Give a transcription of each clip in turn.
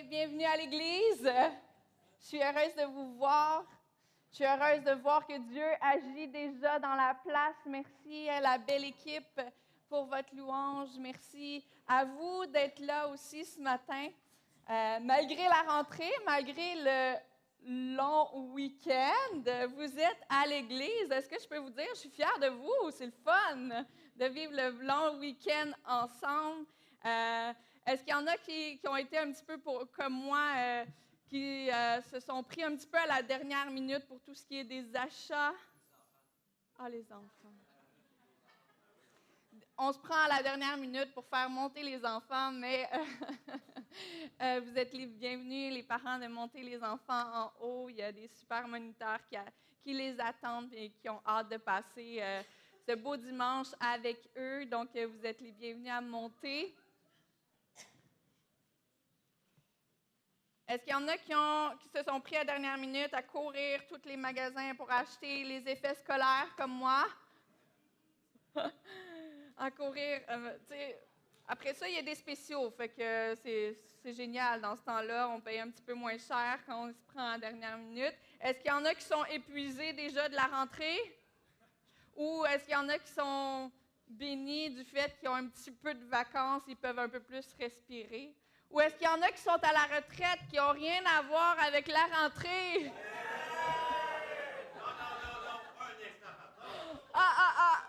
Bienvenue à l'Église. Je suis heureuse de vous voir. Je suis heureuse de voir que Dieu agit déjà dans la place. Merci à la belle équipe pour votre louange. Merci à vous d'être là aussi ce matin. Malgré la rentrée, malgré le long week-end, vous êtes à l'Église. Est-ce que je peux vous dire, je suis fière de vous. C'est le fun de vivre le long week-end ensemble. Est-ce qu'il y en a qui ont été un petit peu comme moi, qui se sont pris un petit peu à la dernière minute pour tout ce qui est des achats? Ah, les enfants. On se prend à la dernière minute pour faire monter les enfants, mais vous êtes les bienvenus, les parents, de monter les enfants en haut. Il y a des super moniteurs qui les attendent et qui ont hâte de passer ce beau dimanche avec eux. Donc, vous êtes les bienvenus à monter. Est-ce qu'il y en a qui se sont pris à la dernière minute à courir tous les magasins pour acheter les effets scolaires comme moi? À courir, après ça, il y a des spéciaux, fait que c'est génial. Dans ce temps-là, on paye un petit peu moins cher quand on se prend à la dernière minute. Est-ce qu'il y en a qui sont épuisés déjà de la rentrée? Ou est-ce qu'il y en a qui sont bénis du fait qu'ils ont un petit peu de vacances, ils peuvent un peu plus respirer? Ou est-ce qu'il y en a qui sont à la retraite, qui n'ont rien à voir avec la rentrée? Non, un instant. Ah!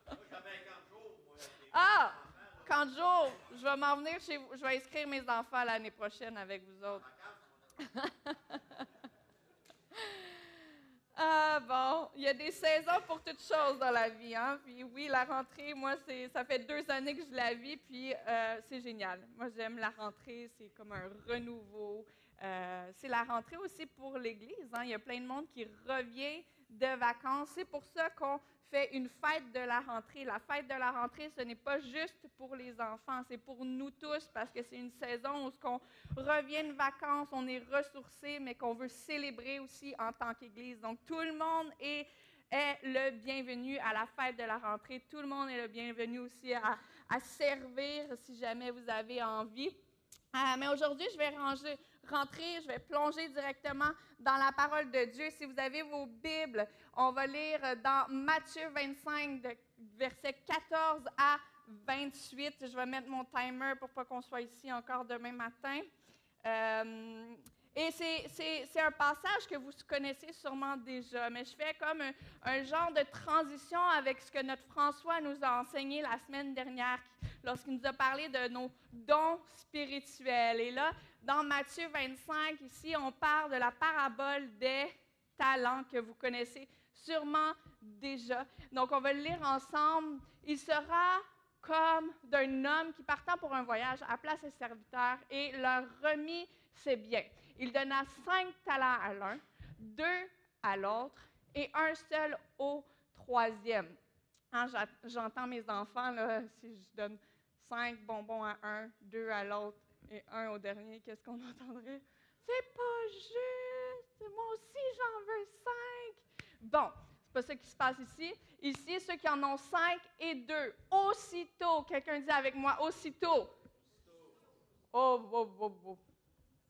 Moi, j'avais 40 jours, moi. Ah! 40 jours! Je vais m'en venir chez vous. Je vais inscrire mes enfants l'année prochaine avec vous autres. Ah bon, il y a des saisons pour toutes choses dans la vie, hein? Puis oui, la rentrée, moi, ça fait 2 années que je la vis, puis c'est génial. Moi, j'aime la rentrée, c'est comme un renouveau. C'est la rentrée aussi pour l'Église, hein? Il y a plein de monde qui revient de vacances. C'est pour ça qu'on fait une fête de la rentrée. La fête de la rentrée, ce n'est pas juste pour les enfants, c'est pour nous tous, parce que c'est une saison où on revient de vacances, on est ressourcés, mais qu'on veut célébrer aussi en tant qu'Église. Donc, tout le monde est le bienvenu à la fête de la rentrée. Tout le monde est le bienvenu aussi à servir si jamais vous avez envie. Mais aujourd'hui, je vais rentrer, je vais plonger directement dans la parole de Dieu. Si vous avez vos Bibles, on va lire dans Matthieu 25, versets 14 à 28. Je vais mettre mon timer pour pas qu'on soit ici encore demain matin. Et c'est un passage que vous connaissez sûrement déjà, mais je fais comme un genre de transition avec ce que notre François nous a enseigné la semaine dernière, lorsqu'il nous a parlé de nos dons spirituels. Et là, dans Matthieu 25, ici, on parle de la parabole des talents que vous connaissez sûrement déjà. Donc, on va le lire ensemble. Il sera comme d'un homme qui, partant pour un voyage, appela ses serviteurs et leur remit ses biens. Il donna 5 talents à l'un, 2 à l'autre et un seul au troisième. Hein, j'entends mes enfants, là, si je donne 5 bonbons à un, 2 à l'autre et 1 au dernier, qu'est-ce qu'on entendrait? C'est pas juste! Moi aussi, j'en veux 5! Bon, c'est pas ça qui se passe ici. Ici, ceux qui en ont 5 et 2, aussitôt, quelqu'un dit avec moi, aussitôt. Oh.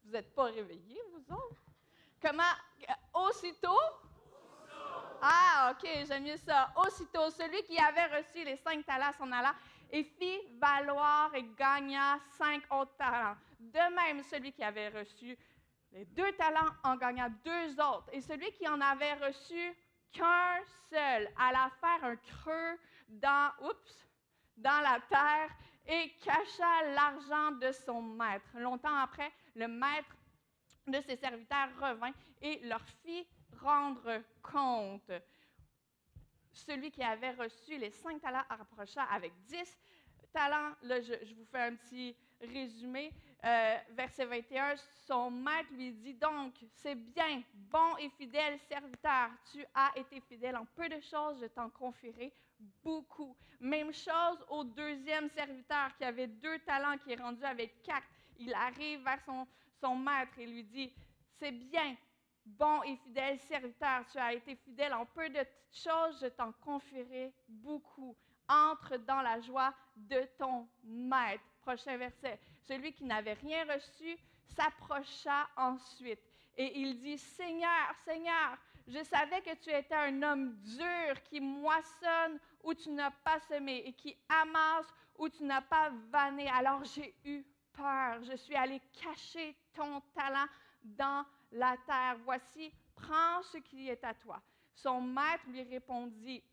Vous n'êtes pas réveillés, vous autres? Comment? Aussitôt? Ah, OK, j'aime mieux ça. Aussitôt, celui qui avait reçu les 5 talents s'en alla et fit valoir et gagna 5 autres talents. De même, celui qui avait reçu les 2 talents en gagna 2 autres. Et celui qui en avait reçu qu'un seul alla faire un creux dans la terre et cacha l'argent de son maître. Longtemps après, le maître de ses serviteurs revint et leur fit rendre compte. Celui qui avait reçu les 5 talents approcha avec 10 talents. Là, je vous fais un petit résumé. Verset 21, son maître lui dit donc, c'est bien, bon et fidèle serviteur, tu as été fidèle en peu de choses, je t'en confierai beaucoup. Même chose au deuxième serviteur qui avait 2 talents, qui est rendu avec 4. Il arrive vers son maître et lui dit, c'est bien, bon et fidèle serviteur, tu as été fidèle en peu de choses, je t'en confierai beaucoup. Entre dans la joie de ton maître. prochain verset. Celui qui n'avait rien reçu s'approcha ensuite. Et il dit, Seigneur, Seigneur, je savais que tu étais un homme dur qui moissonne où tu n'as pas semé et qui amasse où tu n'as pas vanné. Alors j'ai eu peur. Je suis allé cacher ton talent dans la terre. Voici, prends ce qui est à toi. Son maître lui répondit,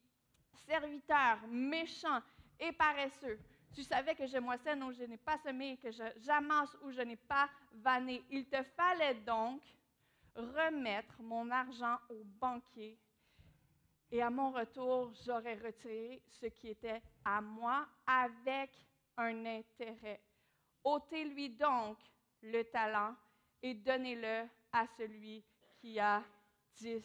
serviteur méchant et paresseux, tu savais que je moissonne où je n'ai pas semé et que j'amasse où je n'ai pas vanné. Il te fallait donc remettre mon argent au banquier et à mon retour, j'aurais retiré ce qui était à moi avec un intérêt. Ôtez-lui donc le talent et donnez-le à celui qui a 10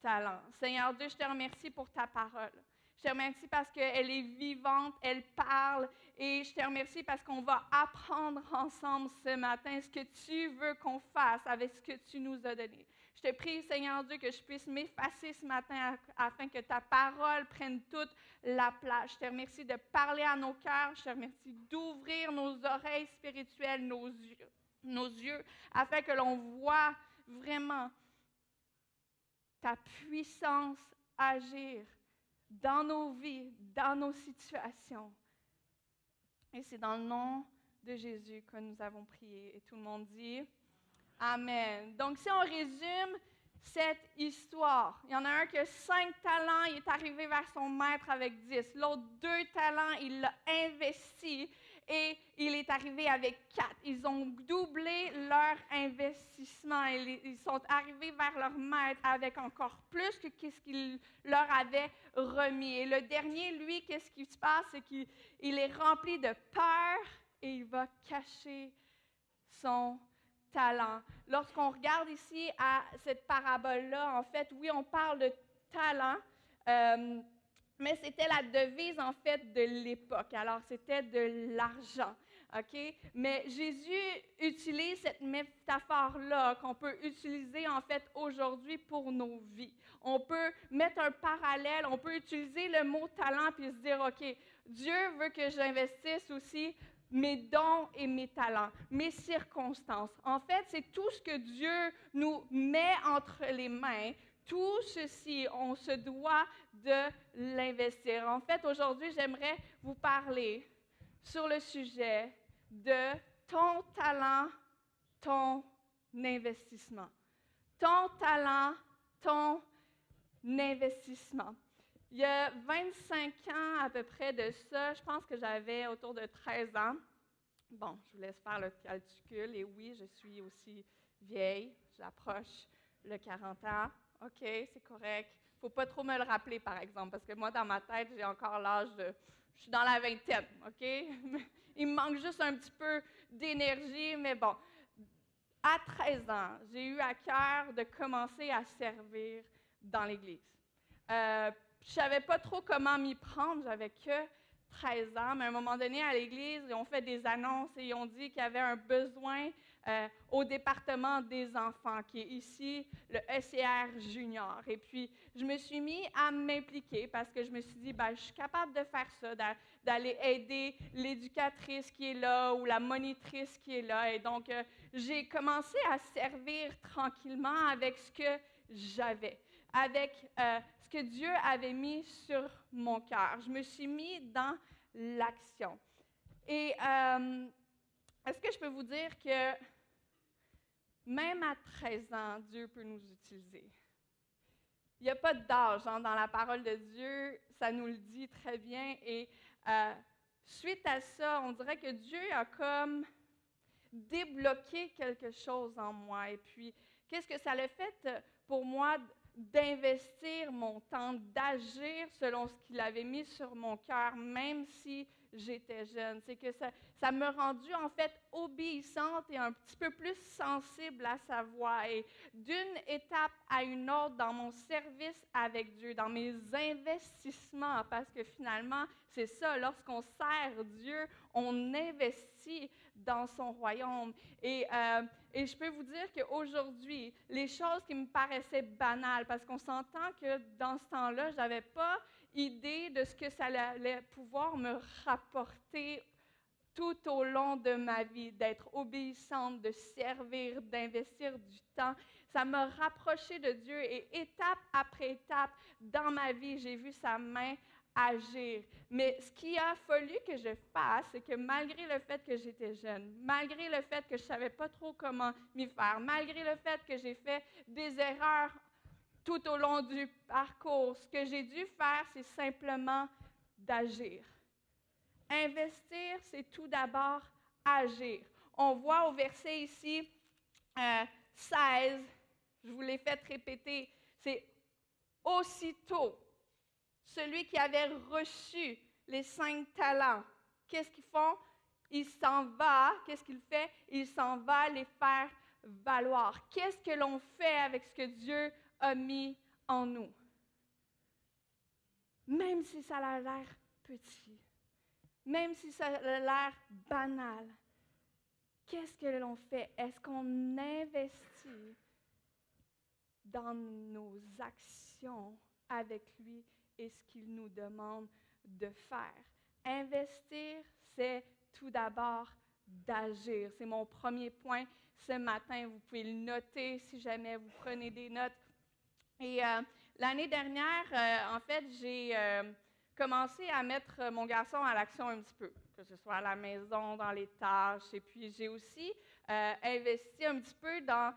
talents. Seigneur Dieu, je te remercie pour ta parole. Je te remercie parce qu'elle est vivante, elle parle, et je te remercie parce qu'on va apprendre ensemble ce matin ce que tu veux qu'on fasse avec ce que tu nous as donné. Je te prie, Seigneur Dieu, que je puisse m'effacer ce matin afin que ta parole prenne toute la place. Je te remercie de parler à nos cœurs. Je te remercie d'ouvrir nos oreilles spirituelles, nos yeux, afin que l'on voit vraiment ta puissance agir dans nos vies, dans nos situations. Et c'est dans le nom de Jésus que nous avons prié. Et tout le monde dit Amen. Donc, si on résume cette histoire, il y en a un qui a 5 talents, il est arrivé vers son maître avec 10. L'autre, 2 talents, il l'a investi et il est arrivé avec 4. Ils ont doublé leur investissement. Ils sont arrivés vers leur maître avec encore plus que ce qu'il leur avait remis. Et le dernier, lui, qu'est-ce qui se passe? C'est qu'il est rempli de peur et il va cacher son talent. Lorsqu'on regarde ici à cette parabole-là, en fait, oui, on parle de talent, mais c'était la devise, en fait, de l'époque. Alors, c'était de l'argent, OK? Mais Jésus utilise cette métaphore-là qu'on peut utiliser, en fait, aujourd'hui pour nos vies. On peut mettre un parallèle, on peut utiliser le mot talent puis se dire, OK, Dieu veut que j'investisse aussi mes dons et mes talents, mes circonstances. En fait, c'est tout ce que Dieu nous met entre les mains. Tout ceci, on se doit de l'investir. En fait, aujourd'hui, j'aimerais vous parler sur le sujet de ton talent, ton investissement. Ton talent, ton investissement. Il y a 25 ans à peu près de ça, je pense que j'avais autour de 13 ans. Bon, je vous laisse faire le calcul. Et oui, je suis aussi vieille. J'approche le 40 ans. OK, c'est correct. Il ne faut pas trop me le rappeler, par exemple, parce que moi, dans ma tête, j'ai encore l'âge de... Je suis dans la vingtaine, OK? Il me manque juste un petit peu d'énergie, mais bon. À 13 ans, j'ai eu à cœur de commencer à servir dans l'Église. Je ne savais pas trop comment m'y prendre, j'avais que 13 ans, mais à un moment donné, à l'Église, ils ont fait des annonces et ils ont dit qu'il y avait un besoin au département des enfants, qui est ici le SCR Junior. Et puis, je me suis mis à m'impliquer parce que je me suis dit, ben, je suis capable de faire ça, d'aller aider l'éducatrice qui est là ou la monitrice qui est là. Et donc, j'ai commencé à servir tranquillement avec ce que j'avais, avec ce que Dieu avait mis sur mon cœur. Je me suis mis dans l'action. Et est-ce que je peux vous dire que même à 13 ans, Dieu peut nous utiliser? Il n'y a pas d'âge dans la parole de Dieu, ça nous le dit très bien. Et suite à ça, on dirait que Dieu a comme débloqué quelque chose en moi. Et puis, qu'est-ce que ça a fait pour moi d'investir mon temps, d'agir selon ce qu'il avait mis sur mon cœur, même si j'étais jeune. C'est que ça m'a rendue, en fait, obéissante et un petit peu plus sensible à sa voix. Et d'une étape à une autre dans mon service avec Dieu, dans mes investissements, parce que finalement, c'est ça, lorsqu'on sert Dieu, on investit dans son royaume. Et je peux vous dire qu'aujourd'hui, les choses qui me paraissaient banales, parce qu'on s'entend que dans ce temps-là, je n'avais pas idée de ce que ça allait pouvoir me rapporter tout au long de ma vie, d'être obéissante, de servir, d'investir du temps. Ça m'a rapproché de Dieu et étape après étape dans ma vie, j'ai vu sa main agir. Mais ce qu'il a fallu que je fasse, c'est que malgré le fait que j'étais jeune, malgré le fait que je ne savais pas trop comment m'y faire, malgré le fait que j'ai fait des erreurs tout au long du parcours, ce que j'ai dû faire, c'est simplement d'agir. Investir, c'est tout d'abord agir. On voit au verset ici 16, je vous l'ai fait répéter, c'est aussitôt. Celui qui avait reçu les 5 talents, qu'est-ce qu'ils font? Il s'en va, qu'est-ce qu'il fait? Il s'en va les faire valoir. Qu'est-ce que l'on fait avec ce que Dieu a mis en nous? Même si ça a l'air petit, même si ça a l'air banal, qu'est-ce que l'on fait? Est-ce qu'on investit dans nos actions avec lui et ce qu'il nous demande de faire? Investir, c'est tout d'abord d'agir. C'est mon premier point ce matin. Vous pouvez le noter si jamais vous prenez des notes. Et l'année dernière, en fait, j'ai commencé à mettre mon garçon à l'action un petit peu, que ce soit à la maison, dans les tâches. Et puis, j'ai aussi investi un petit peu dans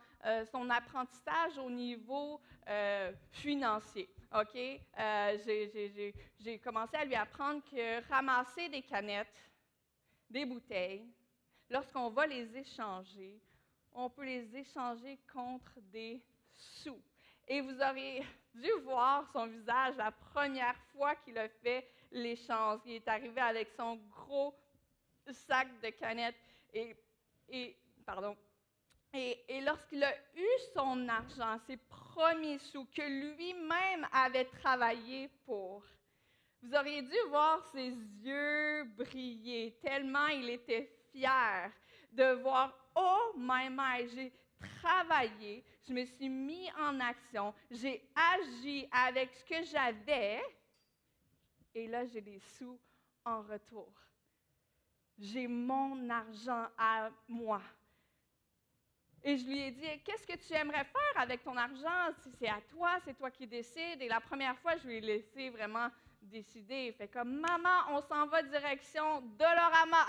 son apprentissage au niveau financier. OK? J'ai commencé à lui apprendre que ramasser des canettes, des bouteilles, lorsqu'on va les échanger, on peut les échanger contre des sous. Et vous auriez dû voir son visage la première fois qu'il a fait l'échange. Il est arrivé avec son gros sac de canettes et lorsqu'il a eu son argent, ses premiers sous que lui-même avait travaillé pour, vous auriez dû voir ses yeux briller tellement il était fier de voir « Oh my, j'ai travaillé, je me suis mis en action, j'ai agi avec ce que j'avais et là j'ai des sous en retour. J'ai mon argent à moi. » Et je lui ai dit, qu'est-ce que tu aimerais faire avec ton argent? Si c'est à toi, c'est toi qui décides. Et la première fois, je lui ai laissé vraiment décider. Il fait comme, maman, on s'en va direction Dollarama.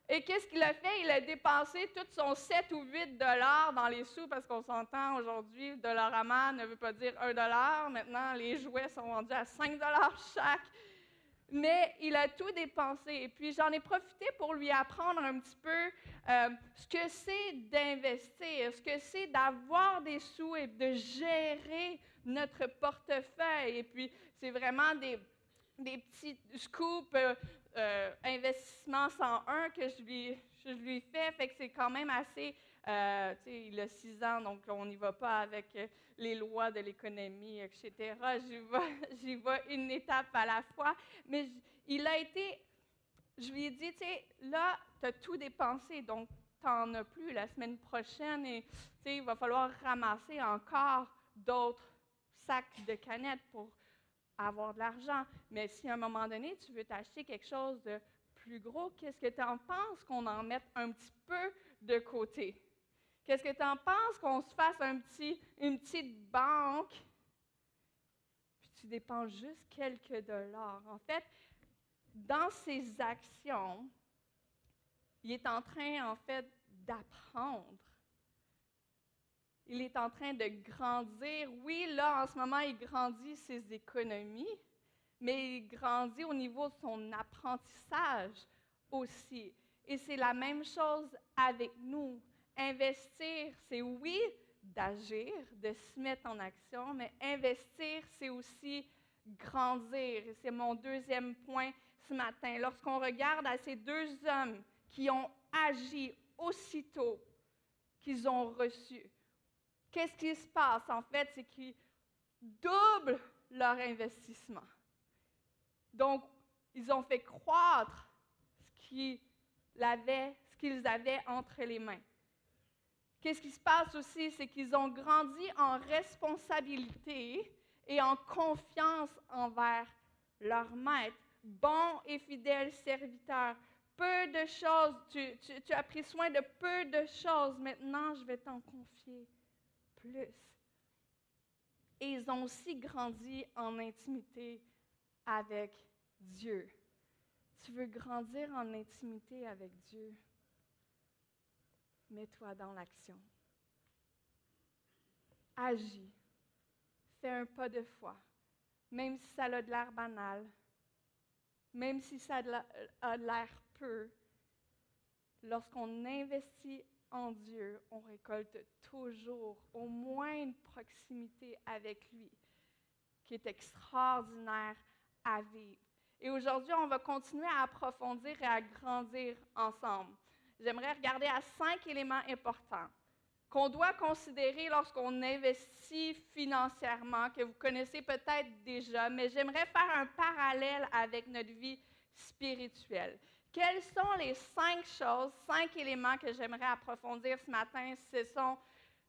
Et qu'est-ce qu'il a fait? Il a dépensé tout son 7 ou 8 $ dans les sous, parce qu'on s'entend aujourd'hui, Dollarama ne veut pas dire 1 $. Maintenant, les jouets sont vendus à 5 $ chaque. Mais il a tout dépensé. Et puis, j'en ai profité pour lui apprendre un petit peu ce que c'est d'investir, ce que c'est d'avoir des sous et de gérer notre portefeuille. Et puis, c'est vraiment des petits scoops investissement 101 que je lui fais. Fait que c'est quand même assez... il a 6 ans, donc on n'y va pas avec les lois de l'économie, etc. J'y vais une étape à la fois. Mais je lui ai dit, là, tu as tout dépensé, donc tu n'en as plus la semaine prochaine et il va falloir ramasser encore d'autres sacs de canettes pour avoir de l'argent. Mais si à un moment donné, tu veux t'acheter quelque chose de plus gros, qu'est-ce que tu en penses qu'on en mette un petit peu de côté? Qu'est-ce que tu en penses qu'on se fasse une petite banque, puis tu dépenses juste quelques dollars? En fait, dans ses actions, il est en train, en fait, d'apprendre. Il est en train de grandir. Oui, là, en ce moment, il grandit ses économies, mais il grandit au niveau de son apprentissage aussi. Et c'est la même chose avec nous. Investir, c'est oui d'agir, de se mettre en action, mais investir, c'est aussi grandir. Et c'est mon deuxième point ce matin. Lorsqu'on regarde à ces 2 hommes qui ont agi aussitôt qu'ils ont reçu, qu'est-ce qui se passe? En fait, c'est qu'ils doublent leur investissement. Donc, ils ont fait croître ce qu'ils avaient entre les mains. Qu'est-ce qui se passe aussi? C'est qu'ils ont grandi en responsabilité et en confiance envers leur maître. bon et fidèle serviteur. Peu de choses, tu as pris soin de peu de choses, maintenant je vais t'en confier plus. Et ils ont aussi grandi en intimité avec Dieu. Tu veux grandir en intimité avec Dieu? Mets-toi dans l'action. Agis. Fais un pas de foi. Même si ça a de l'air banal, même si ça a de l'air peu, lorsqu'on investit en Dieu, on récolte toujours au moins une proximité avec lui qui est extraordinaire à vivre. Et aujourd'hui, on va continuer à approfondir et à grandir ensemble. J'aimerais regarder à 5 éléments importants qu'on doit considérer lorsqu'on investit financièrement, que vous connaissez peut-être déjà, mais j'aimerais faire un parallèle avec notre vie spirituelle. Quelles sont les 5 choses, 5 éléments que j'aimerais approfondir ce matin? Ce sont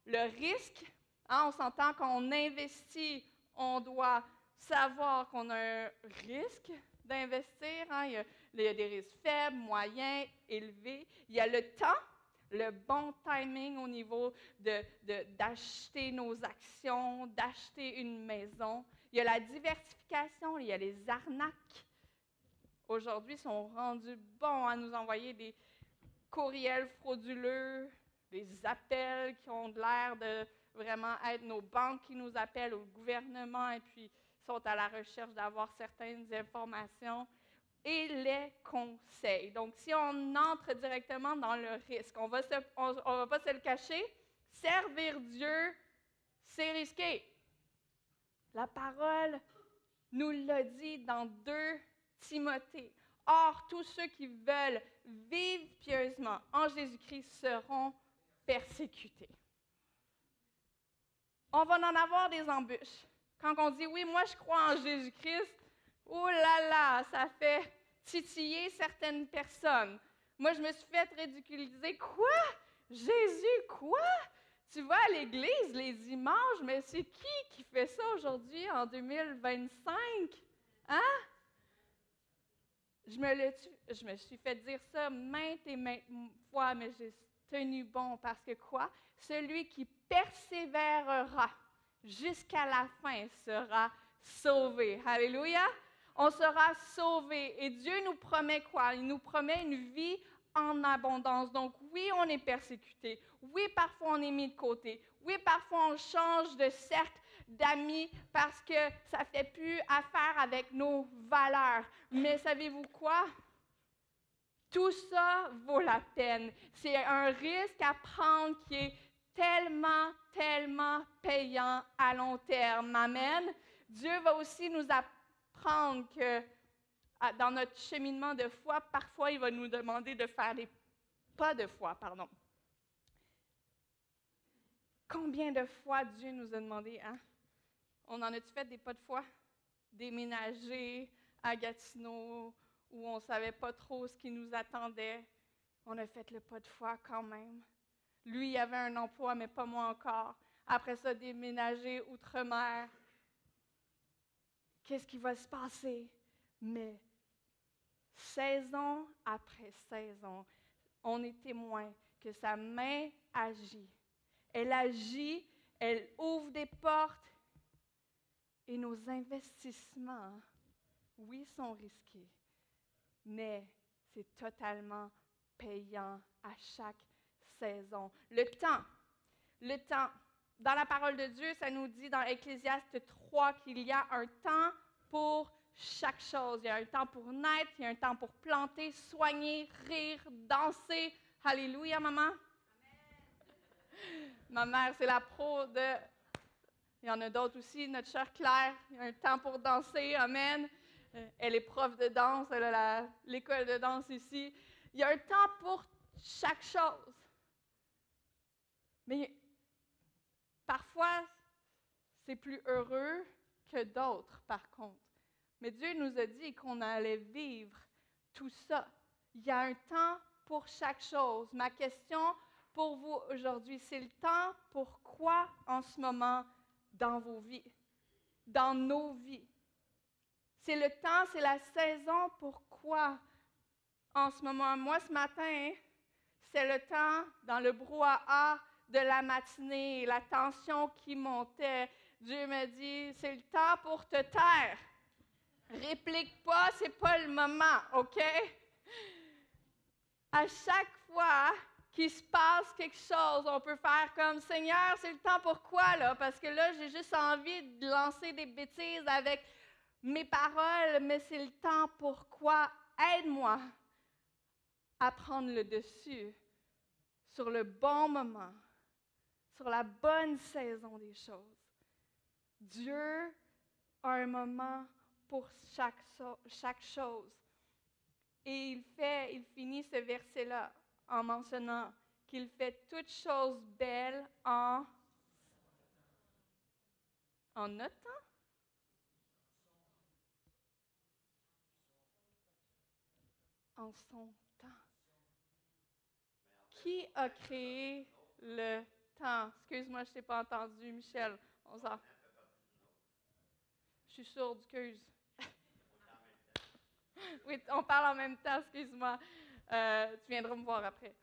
le risque. On s'entend qu'on investit, on doit savoir qu'on a un risque d'investir. Il y a des risques faibles, moyens, élevés. Il y a le temps, le bon timing au niveau d'acheter nos actions, d'acheter une maison. Il y a la diversification, il y a les arnaques. Aujourd'hui, ils sont rendus bons à nous envoyer des courriels frauduleux, des appels qui ont l'air de vraiment être nos banques qui nous appellent, au gouvernement, et puis sont à la recherche d'avoir certaines informations. Et les conseils. Donc, si on entre directement dans le risque, on va pas se le cacher, servir Dieu, c'est risqué. La parole nous l'a dit dans 2 Timothée. Or, tous ceux qui veulent vivre pieusement en Jésus-Christ seront persécutés. On va en avoir des embûches. Quand on dit, oui, moi je crois en Jésus-Christ, oh là là, ça fait titiller certaines personnes. Moi, je me suis fait ridiculiser. Quoi? Jésus, quoi? Tu vas à l'église, les dimanches, mais c'est qui fait ça aujourd'hui, en 2025? Hein? Je me suis fait dire ça maintes et maintes fois, mais j'ai tenu bon parce que quoi? Celui qui persévérera jusqu'à la fin sera sauvé. Alléluia! On sera sauvé. Et Dieu nous promet quoi? Il nous promet une vie en abondance. Donc oui, on est persécuté. Oui, parfois on est mis de côté. Oui, parfois on change de cercle d'amis parce que ça ne fait plus affaire avec nos valeurs. Mais savez-vous quoi? Tout ça vaut la peine. C'est un risque à prendre qui est tellement, tellement payant à long terme. Amen. Dieu va aussi nous apprendre que dans notre cheminement de foi, parfois il va nous demander de faire des pas de foi, pardon. Combien de fois Dieu nous a demandé, hein? On en a-tu fait des pas de foi? Déménager à Gatineau, où on ne savait pas trop ce qui nous attendait. On a fait le pas de foi quand même. Lui, il avait un emploi, mais pas moi encore. Après ça, déménager outre-mer. Qu'est-ce qui va se passer? Mais saison après saison, on est témoin que sa main agit. Elle agit, elle ouvre des portes et nos investissements, oui, sont risqués, mais c'est totalement payant à chaque saison. Le temps. Dans la parole de Dieu, ça nous dit dans Ecclésiaste 3 qu'il y a un temps pour chaque chose. Il y a un temps pour naître, il y a un temps pour planter, soigner, rire, danser. Alléluia, maman. Amen. Ma mère, c'est la pro de... Il y en a d'autres aussi, notre chère Claire. Il y a un temps pour danser. Amen. Elle est prof de danse, elle a l'école de danse ici. Il y a un temps pour chaque chose. Mais parfois, c'est plus heureux que d'autres, par contre. Mais Dieu nous a dit qu'on allait vivre tout ça. Il y a un temps pour chaque chose. Ma question pour vous aujourd'hui, c'est le temps pour quoi en ce moment dans vos vies, dans nos vies? C'est le temps, c'est la saison. Pourquoi? En ce moment, moi, ce matin, c'est le temps dans le brouhaha de la matinée, la tension qui montait. Dieu me dit, c'est le temps pour te taire. Réplique pas, c'est pas le moment, OK? À chaque fois qu'il se passe quelque chose, on peut faire comme Seigneur, c'est le temps pour quoi, là? Parce que là, j'ai juste envie de lancer des bêtises avec mes paroles, mais c'est le temps pour quoi? Aide-moi à prendre le dessus sur le bon moment, sur la bonne saison des choses. Dieu a un moment pour chaque chose. Et il finit ce verset-là en mentionnant qu'il fait toutes choses belles en notre temps? En son temps. Qui a créé le temps? Excuse-moi, je ne t'ai pas entendu, Michel. On s'en... Je suis sourde, excuse. Oui, on parle en même temps, excuse-moi. Tu viendras me voir après.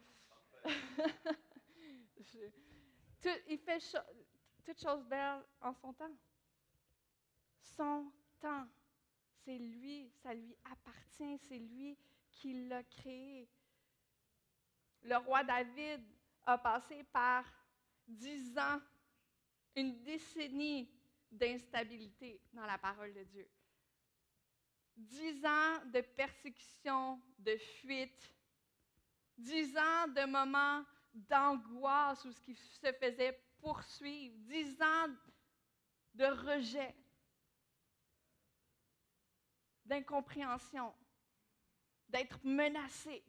Il fait toutes choses belles en son temps. Son temps. C'est lui, ça lui appartient, c'est lui qui l'a créé. Le roi David a passé par 10 ans, une décennie d'instabilité dans la parole de Dieu. 10 ans de persécution, de fuite, 10 ans de moments d'angoisse où ce qui se faisait poursuivre, 10 ans de rejet, d'incompréhension, d'être menacé.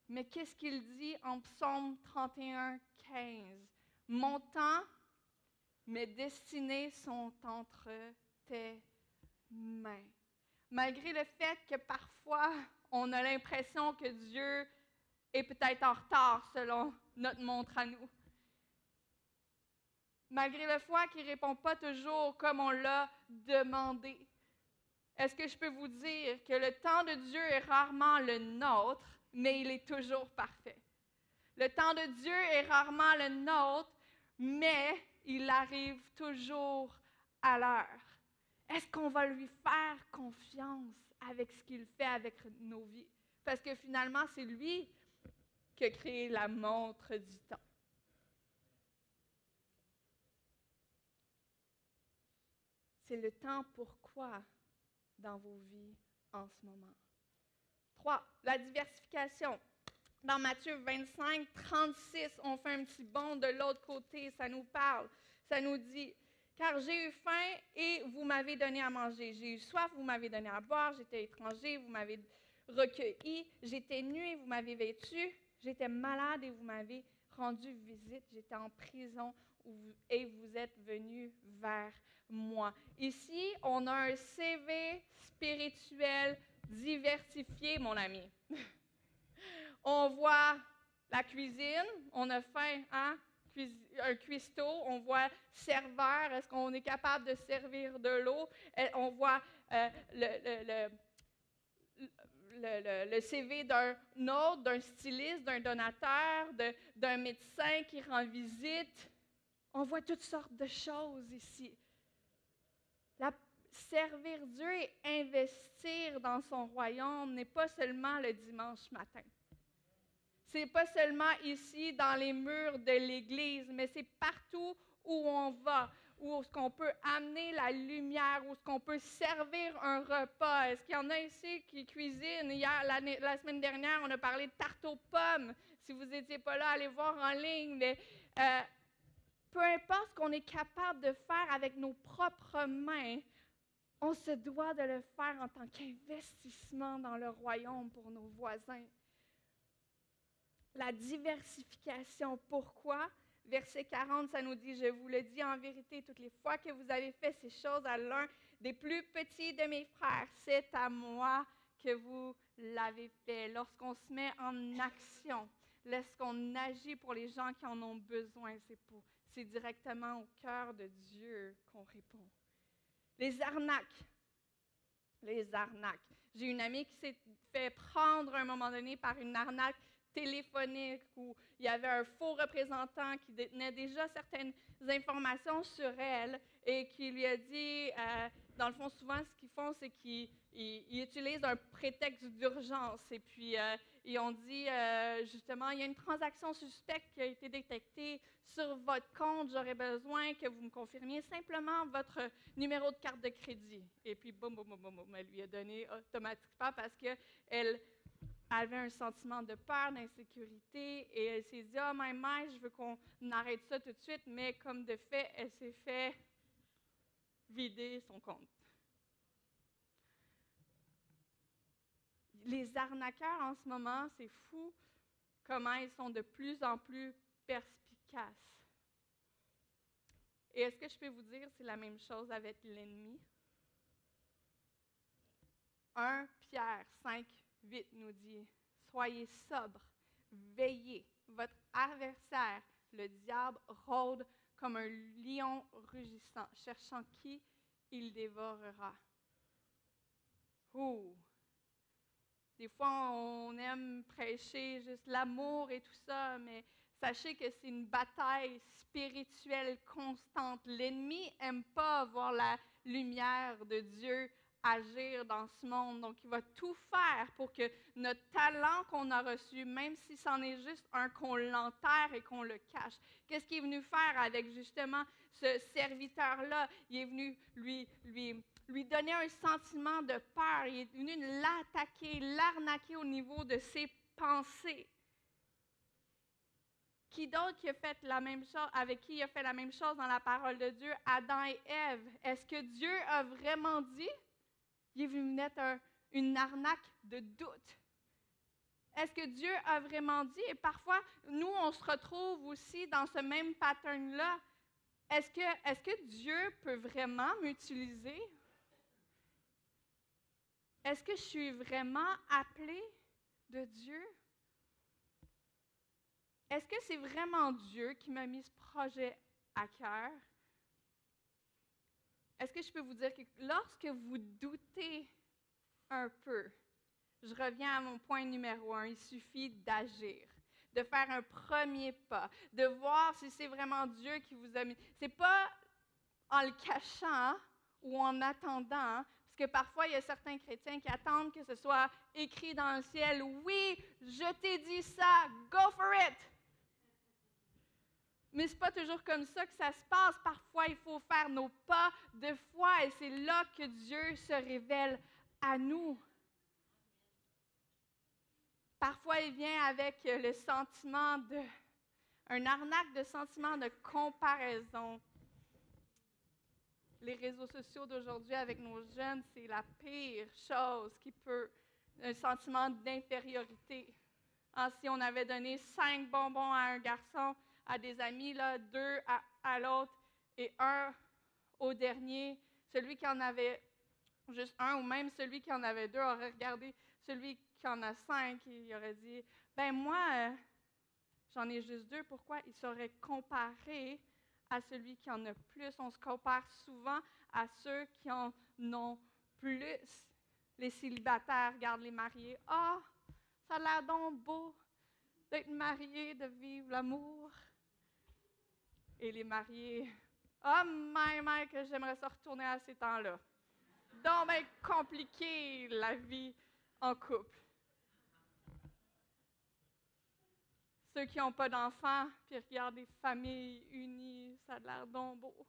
Mais qu'est-ce qu'il dit en Psaume 31, 15? Mon temps, mes destinées sont entre tes mains. Malgré le fait que parfois, on a l'impression que Dieu est peut-être en retard selon notre montre à nous. Malgré le fait qu'il ne répond pas toujours comme on l'a demandé. Est-ce que je peux vous dire que le temps de Dieu est rarement le nôtre, mais il est toujours parfait? Le temps de Dieu est rarement le nôtre, mais il arrive toujours à l'heure. Est-ce qu'on va lui faire confiance avec ce qu'il fait avec nos vies? Parce que finalement, c'est lui qui a créé la montre du temps. C'est le temps pourquoi dans vos vies en ce moment. 3. La diversification. Dans Matthieu 25, 36, on fait un petit bond de l'autre côté, ça nous parle. Ça nous dit, « Car j'ai eu faim et vous m'avez donné à manger. J'ai eu soif, vous m'avez donné à boire. J'étais étranger, vous m'avez recueilli. J'étais nu et vous m'avez vêtu. J'étais malade et vous m'avez rendu visite. J'étais en prison et vous êtes venus vers moi. » Ici, on a un CV spirituel diversifié, mon ami. On voit la cuisine, on a faim, hein? Un cuistot, on voit serveur, est-ce qu'on est capable de servir de l'eau? On voit le CV d'un autre, d'un styliste, d'un donateur, d'un médecin qui rend visite. On voit toutes sortes de choses ici. Servir Dieu et investir dans son royaume n'est pas seulement le dimanche matin. Ce n'est pas seulement ici dans les murs de l'Église, mais c'est partout où on va, où est-ce qu'on peut amener la lumière, où est-ce qu'on peut servir un repas. Est-ce qu'il y en a ici qui cuisinent? Hier, la semaine dernière, on a parlé de tarte aux pommes. Si vous n'étiez pas là, allez voir en ligne. Mais, peu importe ce qu'on est capable de faire avec nos propres mains, on se doit de le faire en tant qu'investissement dans le royaume pour nos voisins. La diversification, pourquoi? Verset 40, ça nous dit, « Je vous le dis en vérité, toutes les fois que vous avez fait ces choses à l'un des plus petits de mes frères, c'est à moi que vous l'avez fait. » Lorsqu'on se met en action, lorsqu'on agit pour les gens qui en ont besoin, c'est directement au cœur de Dieu qu'on répond. Les arnaques. Les arnaques. J'ai une amie qui s'est fait prendre à un moment donné par une arnaque téléphonique où il y avait un faux représentant qui détenait déjà certaines informations sur elle et qui lui a dit, dans le fond, souvent, ce qu'ils font, c'est qu'ils utilisent un prétexte d'urgence. Et puis, ils ont dit, justement, il y a une transaction suspecte qui a été détectée sur votre compte. J'aurais besoin que vous me confirmiez simplement votre numéro de carte de crédit. Et puis, boum, boum, boum, boum, boum, elle lui a donné automatiquement parce qu'elle avait un sentiment de peur, d'insécurité, et elle s'est dit « Oh my, je veux qu'on arrête ça tout de suite », mais comme de fait, elle s'est fait vider son compte. Les arnaqueurs en ce moment, c'est fou comment ils sont de plus en plus perspicaces. Et est-ce que je peux vous dire, c'est la même chose avec l'ennemi? 1 Pierre 5:8 nous dit « Soyez sobres, veillez, votre adversaire, le diable, rôde comme un lion rugissant, cherchant qui il dévorera. » Ouh! Des fois, on aime prêcher juste l'amour et tout ça, mais sachez que c'est une bataille spirituelle constante. L'ennemi n'aime pas voir la lumière de Dieu agir dans ce monde. Donc, il va tout faire pour que notre talent qu'on a reçu, même si c'en est juste un, qu'on l'enterre et qu'on le cache. Qu'est-ce qu'il est venu faire avec justement ce serviteur-là? Il est venu lui donner un sentiment de peur. Il est venu l'attaquer, l'arnaquer au niveau de ses pensées. Qui d'autre qui a fait la même chose, avec qui il a fait la même chose dans la parole de Dieu? Adam et Ève. Est-ce que Dieu a vraiment dit? Il est venu mettre une arnaque de doute. Est-ce que Dieu a vraiment dit? Et parfois, nous, on se retrouve aussi dans ce même pattern-là. Est-ce que Dieu peut vraiment m'utiliser? Est-ce que je suis vraiment appelée de Dieu? Est-ce que c'est vraiment Dieu qui m'a mis ce projet à cœur? Est-ce que je peux vous dire que lorsque vous doutez un peu, je reviens à mon point numéro 1, il suffit d'agir, de faire un premier pas, de voir si c'est vraiment Dieu qui vous a mis. Ce n'est pas en le cachant ou en attendant, parce que parfois, il y a certains chrétiens qui attendent que ce soit écrit dans le ciel, « Oui, je t'ai dit ça, go for it! » Mais ce n'est pas toujours comme ça que ça se passe. Parfois, il faut faire nos pas de foi et c'est là que Dieu se révèle à nous. Parfois, il vient avec le sentiment un arnaque de sentiment de comparaison. Les réseaux sociaux d'aujourd'hui avec nos jeunes, c'est la pire chose qui peut, un sentiment d'infériorité. Si on avait donné 5 bonbons à un garçon, à des amis, là, 2 à l'autre et 1 au dernier, celui qui en avait juste 1 ou même celui qui en avait 2 aurait regardé celui qui en a 5 et il aurait dit « Ben moi, j'en ai juste 2, pourquoi? » Il serait comparé à celui qui en a plus. On se compare souvent à ceux qui en ont plus. Les célibataires regardent les mariés. « Ah, ça a l'air donc beau d'être marié, de vivre l'amour. » Et les mariés, « Ah, my, que j'aimerais ça retourner à ces temps-là. » Donc, bien compliqué la vie en couple. Ceux qui n'ont pas d'enfants, puis regardent des familles unies, ça a l'air donc beau.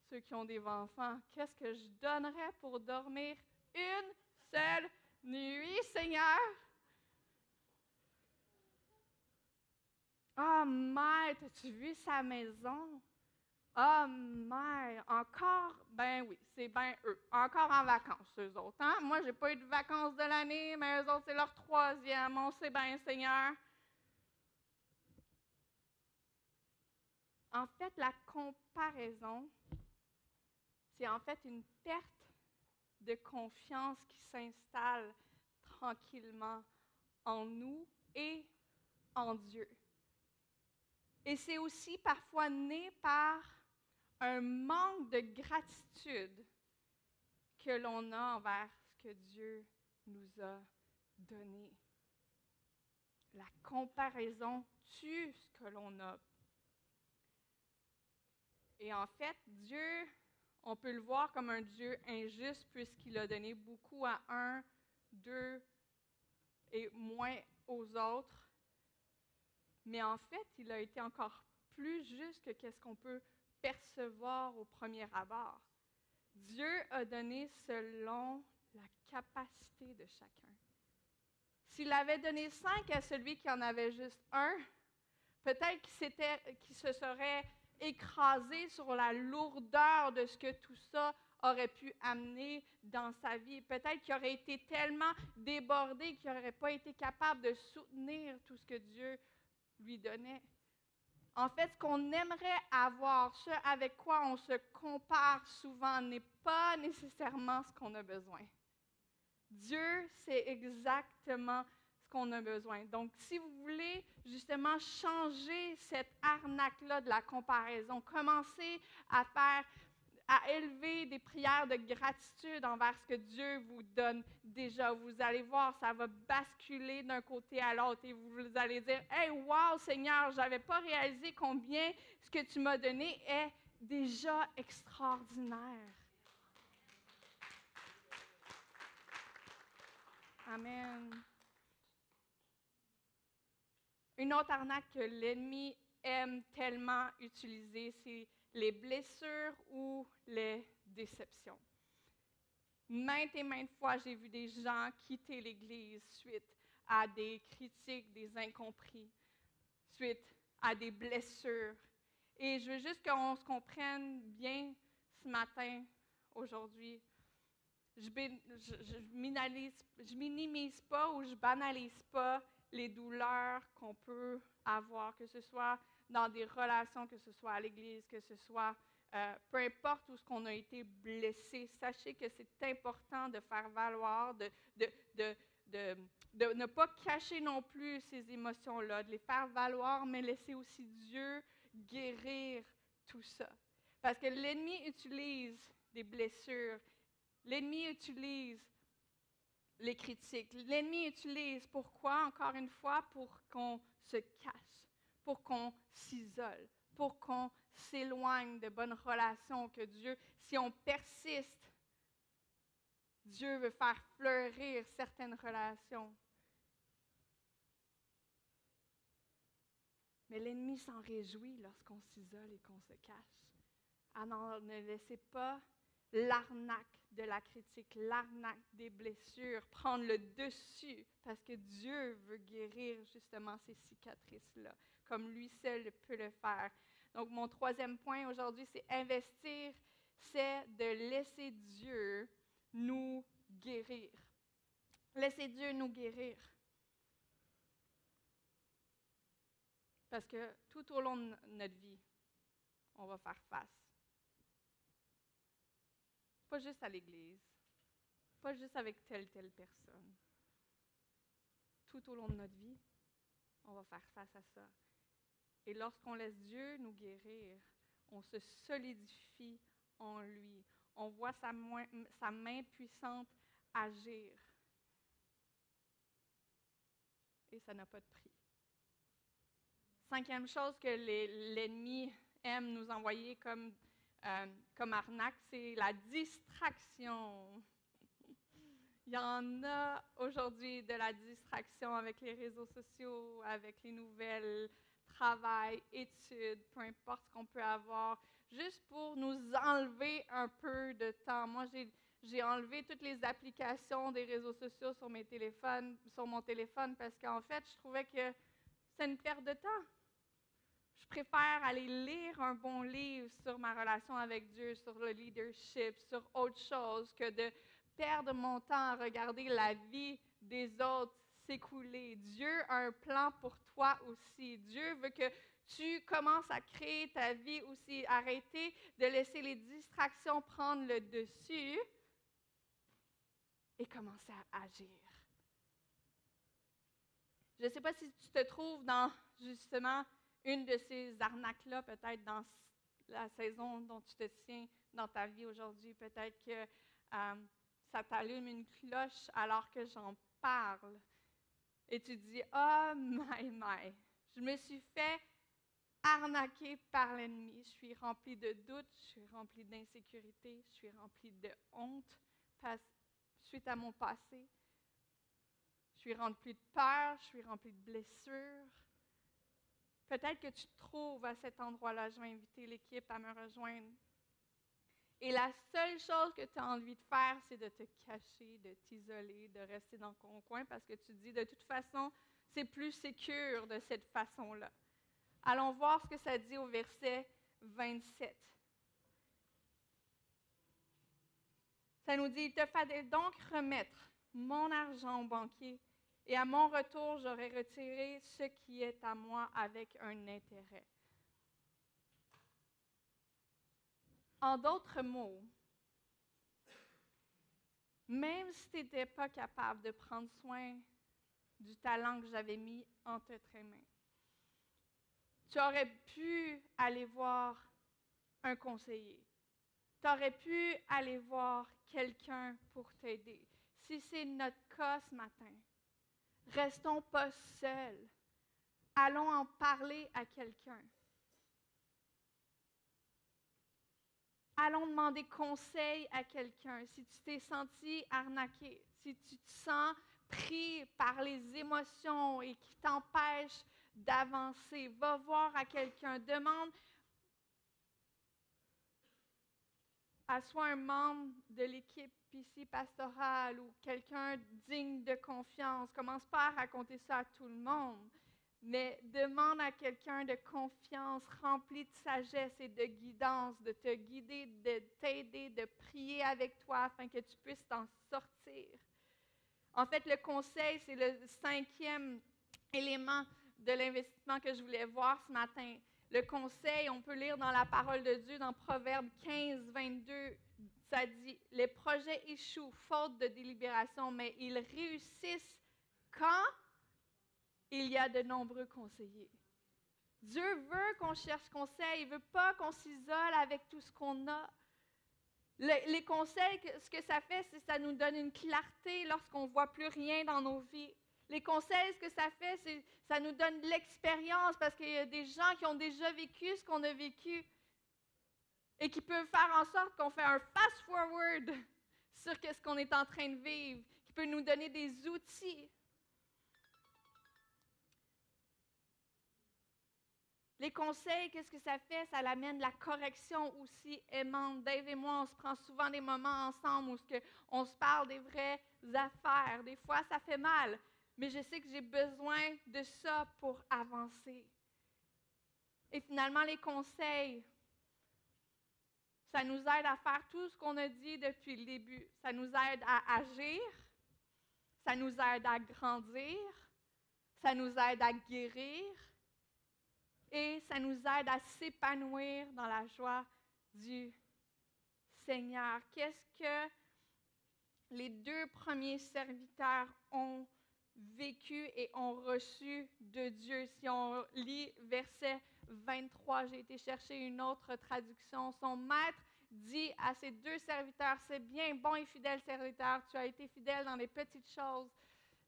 Ceux qui ont des enfants, qu'est-ce que je donnerais pour dormir une seule nuit, Seigneur? Ah, mère, as-tu vu sa maison? Ah, mère, encore? Ben oui, c'est bien eux. Encore en vacances, eux autres. Hein? Moi, j'ai pas eu de vacances de l'année, mais eux autres, c'est leur 3e. On sait bien, Seigneur. En fait, la comparaison, c'est en fait une perte de confiance qui s'installe tranquillement en nous et en Dieu. Et c'est aussi parfois né par un manque de gratitude que l'on a envers ce que Dieu nous a donné. La comparaison tue ce que l'on a. Et en fait, Dieu, on peut le voir comme un Dieu injuste puisqu'il a donné beaucoup à un, deux et moins aux autres. Mais en fait, il a été encore plus juste que qu'est-ce qu'on peut percevoir au premier abord. Dieu a donné selon la capacité de chacun. S'il avait donné 5 à celui qui en avait juste un, peut-être qu'il se serait écrasé sur la lourdeur de ce que tout ça aurait pu amener dans sa vie. Peut-être qu'il aurait été tellement débordé qu'il n'aurait pas été capable de soutenir tout ce que Dieu lui donnait. En fait, ce qu'on aimerait avoir, ce avec quoi on se compare souvent, n'est pas nécessairement ce qu'on a besoin. Dieu sait exactement ce qu'on a besoin. Donc, si vous voulez justement changer cette arnaque-là de la comparaison, commencez à élever des prières de gratitude envers ce que Dieu vous donne déjà. Vous allez voir, ça va basculer d'un côté à l'autre et vous allez dire, « Hey, wow, Seigneur, je n'avais pas réalisé combien ce que tu m'as donné est déjà extraordinaire. » Amen. Une autre arnaque que l'ennemi aime tellement utiliser, c'est les blessures ou les déceptions. Maintes et maintes fois, j'ai vu des gens quitter l'Église suite à des critiques, des incompris, suite à des blessures. Et je veux juste qu'on se comprenne bien ce matin, aujourd'hui. Je minimise pas ou je banalise pas les douleurs qu'on peut avoir, que ce soit dans des relations, que ce soit à l'Église, que ce soit peu importe où ce qu'on a été blessé. Sachez que c'est important de faire valoir, de ne pas cacher non plus ces émotions-là, de les faire valoir, mais laisser aussi Dieu guérir tout ça. Parce que l'ennemi utilise des blessures. L'ennemi utilise les critiques. L'ennemi utilise pourquoi? Encore une fois, pour qu'on se cache, pour qu'on s'isole, pour qu'on s'éloigne de bonnes relations que Dieu, si on persiste, Dieu veut faire fleurir certaines relations. Mais l'ennemi s'en réjouit lorsqu'on s'isole et qu'on se cache. Alors ne laissez pas l'arnaque de la critique, l'arnaque des blessures, prendre le dessus, parce que Dieu veut guérir justement ces cicatrices-là, comme lui seul peut le faire. Donc, mon troisième point aujourd'hui, c'est investir, c'est de laisser Dieu nous guérir. Laissez Dieu nous guérir. Parce que tout au long de notre vie, on va faire face. Pas juste à l'Église, pas juste avec telle personne. Tout au long de notre vie, on va faire face à ça. Et lorsqu'on laisse Dieu nous guérir, on se solidifie en lui. On voit sa main puissante agir. Et ça n'a pas de prix. Cinquième chose que l'ennemi aime nous envoyer comme arnaque, c'est la distraction. Il y en a aujourd'hui de la distraction avec les réseaux sociaux, avec les nouvelles, travail, études, peu importe ce qu'on peut avoir, juste pour nous enlever un peu de temps. Moi, j'ai enlevé toutes les applications des réseaux sociaux sur mon téléphone parce qu'en fait, je trouvais que c'est une perte de temps. Je préfère aller lire un bon livre sur ma relation avec Dieu, sur le leadership, sur autre chose, que de perdre mon temps à regarder la vie des autres s'écouler. Dieu a un plan pour toi aussi. Dieu veut que tu commences à créer ta vie aussi. Arrêtez de laisser les distractions prendre le dessus et commencer à agir. Je ne sais pas si tu te trouves dans, justement, une de ces arnaques-là, peut-être dans la saison dont tu te tiens dans ta vie aujourd'hui. Peut-être que ça t'allume une cloche alors que j'en parle. Et tu dis, « Oh my, je me suis fait arnaquer par l'ennemi. Je suis remplie de doutes, je suis remplie d'insécurité, je suis remplie de honte suite à mon passé. Je suis remplie de peur, je suis remplie de blessures. » Peut-être que tu te trouves à cet endroit-là. Je vais inviter l'équipe à me rejoindre. Et la seule chose que tu as envie de faire, c'est de te cacher, de t'isoler, de rester dans ton coin parce que tu dis, de toute façon, c'est plus sécure de cette façon-là. Allons voir ce que ça dit au verset 27. Ça nous dit, « Il te fallait donc remettre mon argent au banquier, et à mon retour, j'aurai retiré ce qui est à moi avec un intérêt. » En d'autres mots, même si tu n'étais pas capable de prendre soin du talent que j'avais mis entre tes mains, tu aurais pu aller voir un conseiller. Tu aurais pu aller voir quelqu'un pour t'aider. Si c'est notre cas ce matin, restons pas seuls. Allons en parler à quelqu'un. Allons demander conseil à quelqu'un. Si tu t'es senti arnaqué, si tu te sens pris par les émotions et qui t'empêchent d'avancer, va voir à quelqu'un. Demande à soit un membre de l'équipe ici pastorale ou quelqu'un digne de confiance. Commence pas à raconter ça à tout le monde, mais demande à quelqu'un de confiance, rempli de sagesse et de guidance, de te guider, de t'aider, de prier avec toi afin que tu puisses t'en sortir. En fait, le conseil, c'est le 5e élément de l'investissement que je voulais voir ce matin. Le conseil, on peut lire dans la parole de Dieu, dans Proverbes 15, 22, ça dit « Les projets échouent faute de délibération, mais ils réussissent quand il y a de nombreux conseillers. » Dieu veut qu'on cherche conseil, il ne veut pas qu'on s'isole avec tout ce qu'on a. Les conseils, ce que ça fait, c'est que ça nous donne une clarté lorsqu'on ne voit plus rien dans nos vies. Les conseils, ce que ça fait, c'est que ça nous donne de l'expérience parce qu'il y a des gens qui ont déjà vécu ce qu'on a vécu et qui peuvent faire en sorte qu'on fait un fast-forward sur ce qu'on est en train de vivre, qui peut nous donner des outils. Les conseils, qu'est-ce que ça fait? Ça l'amène la correction aussi aimante. Dave et moi, on se prend souvent des moments ensemble où on se parle des vraies affaires. Des fois, ça fait mal, mais je sais que j'ai besoin de ça pour avancer. Et finalement, les conseils, ça nous aide à faire tout ce qu'on a dit depuis le début. Ça nous aide à agir, ça nous aide à grandir, ça nous aide à guérir, et ça nous aide à s'épanouir dans la joie du Seigneur. Qu'est-ce que les 2 premiers serviteurs ont vécu et ont reçu de Dieu? Si on lit verset 23, j'ai été chercher une autre traduction. Son maître dit à ses 2 serviteurs, « C'est bien, bon et fidèle serviteur, tu as été fidèle dans les petites choses.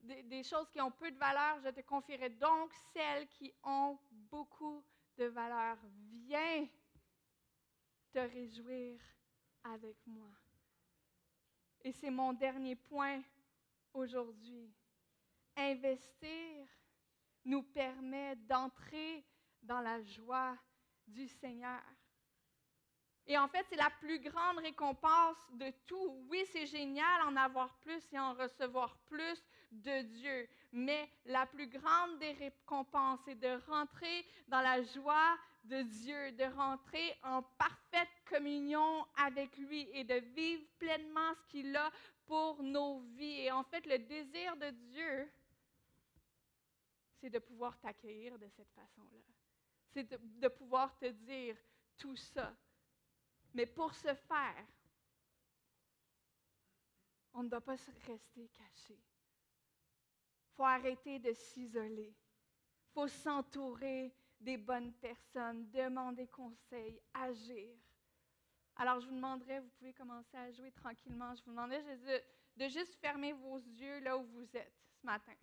Des choses qui ont peu de valeur, je te confierai donc celles qui ont beaucoup de valeur. Viens te réjouir avec moi. » Et c'est mon dernier point aujourd'hui. Investir nous permet d'entrer dans la joie du Seigneur. Et en fait, c'est la plus grande récompense de tout. Oui, c'est génial en avoir plus et en recevoir plus de Dieu. Mais la plus grande des récompenses, c'est de rentrer dans la joie de Dieu, de rentrer en parfaite communion avec lui et de vivre pleinement ce qu'il a pour nos vies. Et en fait, le désir de Dieu, c'est de pouvoir t'accueillir de cette façon-là. C'est de pouvoir te dire tout ça. Mais pour ce faire, on ne doit pas rester caché. Il faut arrêter de s'isoler. Il faut s'entourer des bonnes personnes, demander conseil, agir. Alors, je vous demanderais, vous pouvez commencer à jouer tranquillement. Je vous demanderais de juste fermer vos yeux là où vous êtes ce matin.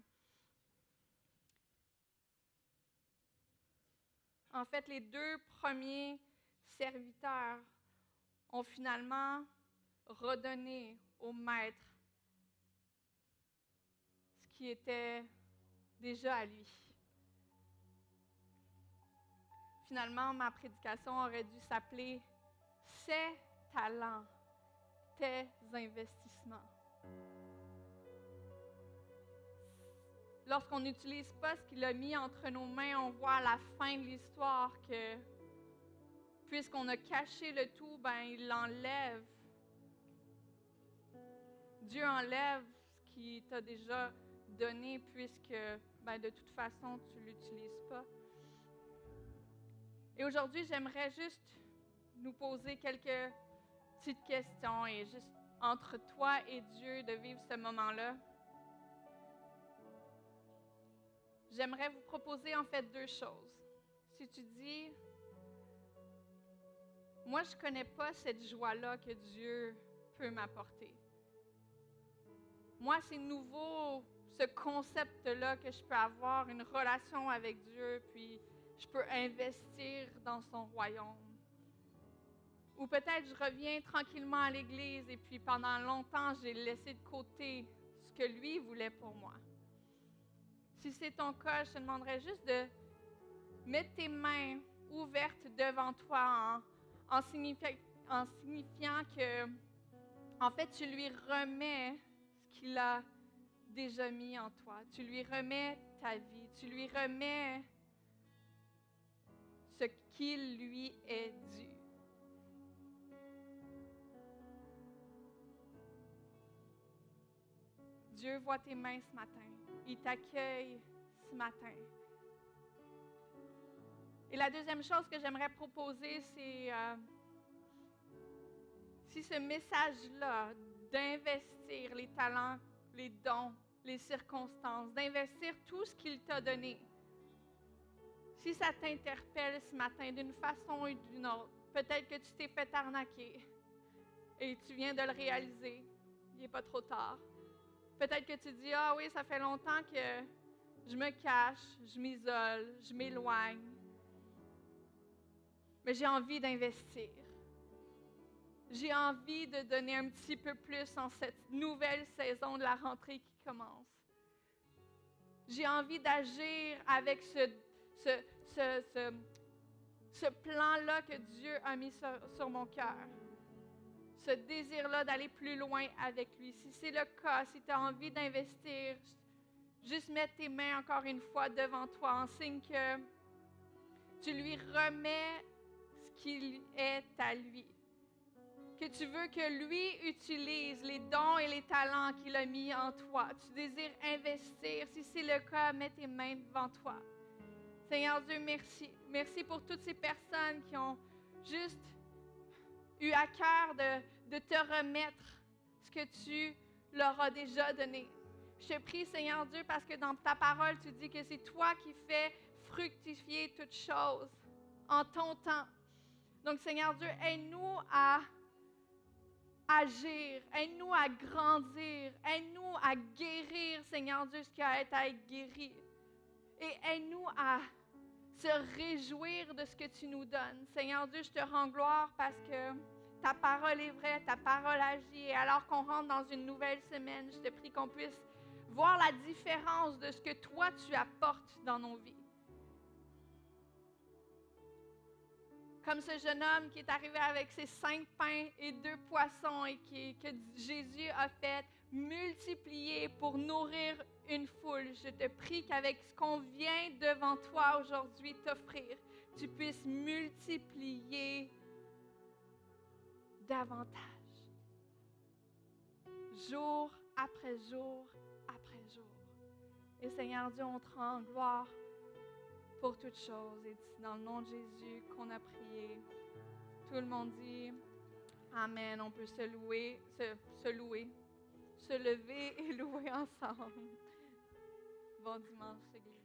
En fait, les 2 premiers serviteurs ont finalement redonné au maître ce qui était déjà à lui. Finalement, ma prédication aurait dû s'appeler « Ces talents, tes investissements ». Lorsqu'on n'utilise pas ce qu'il a mis entre nos mains, on voit à la fin de l'histoire que, puisqu'on a caché le tout, il l'enlève. Dieu enlève ce qu'il t'a déjà donné, puisque, de toute façon, tu ne l'utilises pas. Et aujourd'hui, j'aimerais juste nous poser quelques petites questions et juste entre toi et Dieu de vivre ce moment-là. J'aimerais vous proposer en fait 2 choses. Si tu dis, moi je ne connais pas cette joie-là que Dieu peut m'apporter. Moi c'est nouveau ce concept-là que je peux avoir une relation avec Dieu, puis je peux investir dans son royaume. Ou peut-être je reviens tranquillement à l'Église et puis pendant longtemps j'ai laissé de côté ce que lui voulait pour moi. Si c'est ton cas, je te demanderais juste de mettre tes mains ouvertes devant toi en signifiant que, en fait, tu lui remets ce qu'il a déjà mis en toi. Tu lui remets ta vie. Tu lui remets ce qu'il lui est dû. Dieu voit tes mains ce matin. Il t'accueille ce matin. Et la deuxième chose que j'aimerais proposer, c'est si ce message-là d'investir les talents, les dons, les circonstances, d'investir tout ce qu'il t'a donné, si ça t'interpelle ce matin d'une façon ou d'une autre, peut-être que tu t'es fait arnaquer et tu viens de le réaliser, il n'est pas trop tard. Peut-être que tu dis, ah oui, ça fait longtemps que je me cache, je m'isole, je m'éloigne. Mais j'ai envie d'investir. J'ai envie de donner un petit peu plus en cette nouvelle saison de la rentrée qui commence. J'ai envie d'agir avec ce plan-là que Dieu a mis sur mon cœur. Ce désir-là d'aller plus loin avec lui. Si c'est le cas, si tu as envie d'investir, juste mets tes mains encore une fois devant toi en signe que tu lui remets ce qu'il est à lui. Que tu veux que lui utilise les dons et les talents qu'il a mis en toi. Tu désires investir. Si c'est le cas, mets tes mains devant toi. Seigneur Dieu, merci. Merci pour toutes ces personnes qui ont juste eu à cœur de te remettre ce que tu leur as déjà donné. Je te prie, Seigneur Dieu, parce que dans ta parole, tu dis que c'est toi qui fais fructifier toutes choses en ton temps. Donc, Seigneur Dieu, aide-nous à agir, aide-nous à grandir, aide-nous à guérir, Seigneur Dieu, ce qui a été à être guéri. Et aide-nous à se réjouir de ce que tu nous donnes. Seigneur Dieu, je te rends gloire parce que ta parole est vraie, ta parole agit. Et alors qu'on rentre dans une nouvelle semaine, je te prie qu'on puisse voir la différence de ce que toi tu apportes dans nos vies. Comme ce jeune homme qui est arrivé avec ses 5 pains et 2 poissons et que Jésus a fait multiplier pour nourrir une foule. Je te prie qu'avec ce qu'on vient devant toi aujourd'hui t'offrir, tu puisses multiplier davantage. Jour après jour après jour. Et Seigneur Dieu, on te rend gloire pour toutes choses. Et c'est dans le nom de Jésus qu'on a prié. Tout le monde dit Amen. On peut se lever et louer ensemble. Bon dimanche, Église.